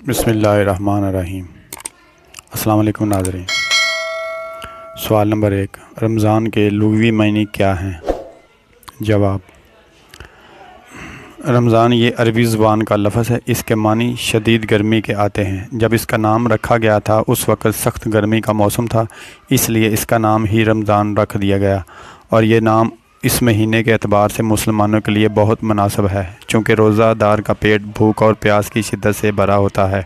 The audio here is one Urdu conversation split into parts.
بسم اللہ الرحمن الرحیم۔ السلام علیکم ناظرین۔ سوال نمبر 1، رمضان کے لغوی معنی کیا ہیں؟ جواب: رمضان یہ عربی زبان کا لفظ ہے۔ اس کے معنی شدید گرمی کے آتے ہیں۔ جب اس کا نام رکھا گیا تھا اس وقت سخت گرمی کا موسم تھا، اس لیے اس کا نام ہی رمضان رکھ دیا گیا، اور یہ نام اس مہینے کے اعتبار سے مسلمانوں کے لیے بہت مناسب ہے، چونکہ روزہ دار کا پیٹ بھوک اور پیاس کی شدت سے بھرا ہوتا ہے۔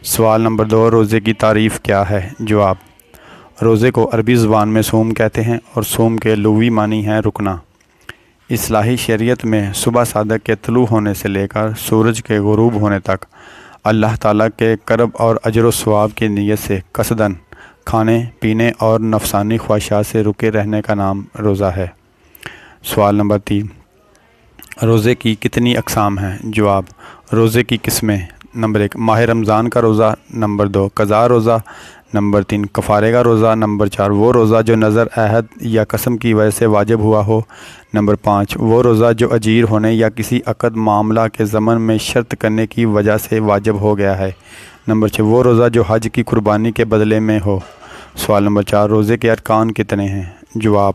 سوال نمبر 2، روزے کی تعریف کیا ہے؟ جواب: روزے کو عربی زبان میں صوم کہتے ہیں، اور صوم کے لغوی معنی ہیں رکنا۔ اصلاحی شریعت میں صبح صادق کے طلوع ہونے سے لے کر سورج کے غروب ہونے تک اللہ تعالیٰ کے کرب اور اجر و ثواب کی نیت سے قصداً کھانے پینے اور نفسانی خواہشات سے رکے رہنے کا نام روزہ ہے۔ سوال نمبر 3، روزے کی کتنی اقسام ہیں؟ جواب: روزے کی قسمیں: نمبر 1، ماہ رمضان کا روزہ، نمبر 2، قضا روزہ، نمبر 3، کفارے کا روزہ، نمبر 4، وہ روزہ جو نظر، عہد یا قسم کی وجہ سے واجب ہوا ہو، نمبر 5، وہ روزہ جو اجیر ہونے یا کسی عقد معاملہ کے ضمن میں شرط کرنے کی وجہ سے واجب ہو گیا ہے، نمبر 6، وہ روزہ جو حج کی قربانی کے بدلے میں ہو۔ سوال نمبر 4، روزے کے ارکان کتنے ہیں؟ جواب: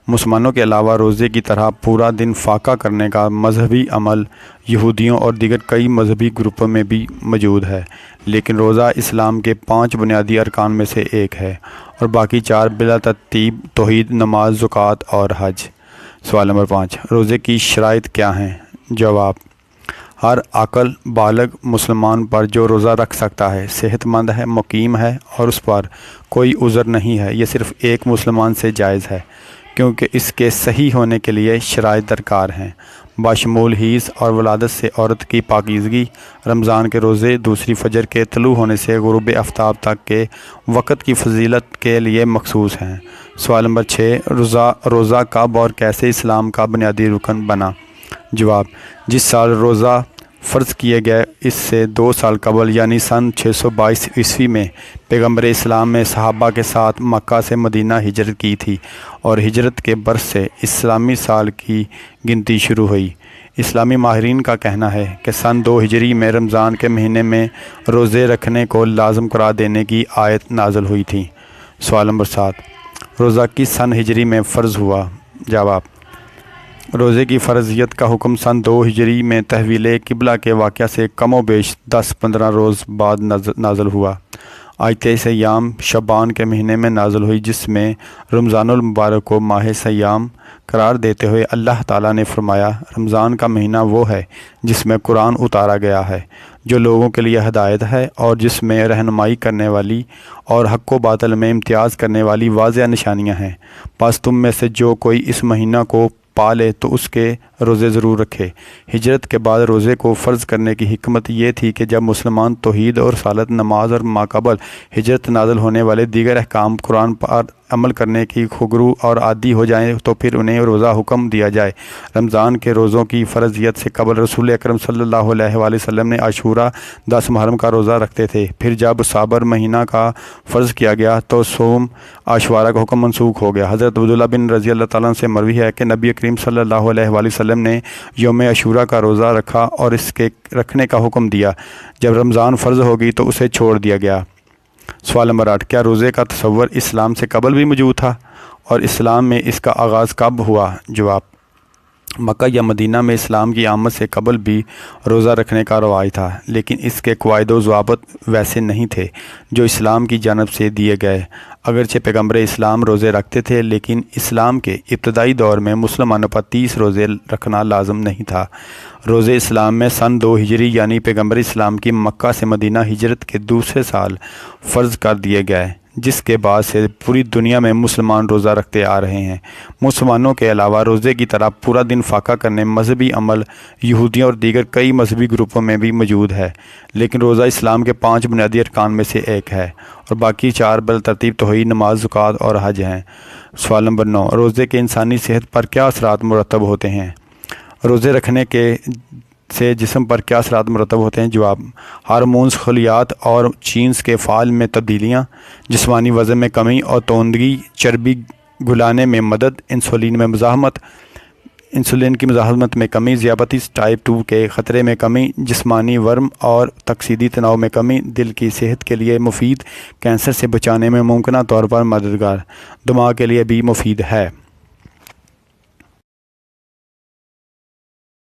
مسلمانوں کے علاوہ روزے کی طرح پورا دن فاقہ کرنے کا مذہبی عمل یہودیوں اور دیگر کئی مذہبی گروپوں میں بھی موجود ہے، لیکن روزہ اسلام کے 5 بنیادی ارکان میں سے ایک ہے، اور باقی 4 بلا ترتیب توحید، نماز، زکوٰۃ اور حج۔ سوال نمبر 5، روزے کی شرائط کیا ہیں؟ جواب: ہر عاقل بالغ مسلمان پر جو روزہ رکھ سکتا ہے، صحت مند ہے، مقیم ہے اور اس پر کوئی عذر نہیں ہے، یہ صرف ایک مسلمان سے جائز ہے، کیونکہ اس کے صحیح ہونے کے لیے شرائط درکار ہیں، بشمول حیض اور ولادت سے عورت کی پاکیزگی۔ رمضان کے روزے دوسری فجر کے طلوع ہونے سے غروب آفتاب تک کے وقت کی فضیلت کے لیے مخصوص ہیں۔ سوال نمبر 6، روزہ کب اور کیسے اسلام کا بنیادی رکن بنا؟ جواب: جس سال روزہ فرض کیے گئے اس سے 2 سال قبل یعنی سن 622 عیسوی میں پیغمبر اسلام نے صحابہ کے ساتھ مکہ سے مدینہ ہجرت کی تھی، اور ہجرت کے برس سے اسلامی سال کی گنتی شروع ہوئی۔ اسلامی ماہرین کا کہنا ہے کہ سن 2 ہجری میں رمضان کے مہینے میں روزے رکھنے کو لازم قرار دینے کی آیت نازل ہوئی تھی۔ سوال نمبر 7، روزہ کس سن ہجری میں فرض ہوا؟ جواب: روزے کی فرضیت کا حکم سن 2 ہجری میں تحویل قبلہ کے واقعہ سے کم و بیش 10-15 روز بعد نازل ہوا۔ آیت سیام شعبان کے مہینے میں نازل ہوئی، جس میں رمضان المبارک کو ماہ سیام قرار دیتے ہوئے اللہ تعالیٰ نے فرمایا، رمضان کا مہینہ وہ ہے جس میں قرآن اتارا گیا ہے، جو لوگوں کے لیے ہدایت ہے اور جس میں رہنمائی کرنے والی اور حق و باطل میں امتیاز کرنے والی واضح نشانیاں ہیں۔ پس تم میں سے جو کوئی اس مہینہ کو پا لے تو اس کے روزے ضرور رکھے۔ ہجرت کے بعد روزے کو فرض کرنے کی حکمت یہ تھی کہ جب مسلمان توحید اور رسالت، نماز اور ماقبل ہجرت نازل ہونے والے دیگر احکام قرآن پر عمل کرنے کی خگرو اور عادی ہو جائیں تو پھر انہیں روزہ حکم دیا جائے۔ رمضان کے روزوں کی فرضیت سے قبل رسول اکرم صلی اللہ علیہ وآلہ وسلم نے عاشورہ 10 محرم کا روزہ رکھتے تھے، پھر جب صابر مہینہ کا فرض کیا گیا تو صوم عاشورہ کا حکم منسوخ ہو گیا۔ حضرت عبداللہ بن رضی اللہ تعالیٰ عنہ سے مروی ہے کہ نبی کریم صلی اللہ علیہ وآلہ وسلم نے یوم عاشورہ کا روزہ رکھا اور اس کے رکھنے کا حکم دیا۔ جب رمضان فرض ہو گئی تو اسے چھوڑ دیا گیا۔ سوال نمبر 8، کیا روزے کا تصور اسلام سے قبل بھی موجود تھا، اور اسلام میں اس کا آغاز کب ہوا؟ جواب: مکہ یا مدینہ میں اسلام کی آمد سے قبل بھی روزہ رکھنے کا رواج تھا، لیکن اس کے قواعد و ضوابط ویسے نہیں تھے جو اسلام کی جانب سے دیے گئے۔ اگرچہ پیغمبر اسلام روزے رکھتے تھے، لیکن اسلام کے ابتدائی دور میں مسلمانوں پر 30 روزے رکھنا لازم نہیں تھا۔ روزے اسلام میں سن 2 ہجری یعنی پیغمبر اسلام کی مکہ سے مدینہ ہجرت کے دوسرے سال فرض کر دیے گئے، جس کے بعد سے پوری دنیا میں مسلمان روزہ رکھتے آ رہے ہیں۔ مسلمانوں کے علاوہ روزے کی طرح پورا دن فاقہ کرنے مذہبی عمل یہودیوں اور دیگر کئی مذہبی گروپوں میں بھی موجود ہے، لیکن روزہ اسلام کے 5 بنیادی ارکان میں سے ایک ہے، اور باقی 4 بالترتیب توحید، نماز، زکوٰۃ اور حج ہیں۔ سوال نمبر 9، روزے کے انسانی صحت پر کیا اثرات مرتب ہوتے ہیں؟ روزے رکھنے سے جسم پر کیا اثرات مرتب ہوتے ہیں؟ جواب: ہارمونز، خلیات اور جینز کے فعال میں تبدیلیاں، جسمانی وزن میں کمی اور توندگی، چربی گلانے میں مدد، انسولین میں مزاحمت، انسولین کی مزاحمت میں کمی، ذیابیطس ٹائپ 2 کے خطرے میں کمی، جسمانی ورم اور تقسیدی تناؤ میں کمی، دل کی صحت کے لیے مفید، کینسر سے بچانے میں ممکنہ طور پر مددگار، دماغ کے لیے بھی مفید ہے۔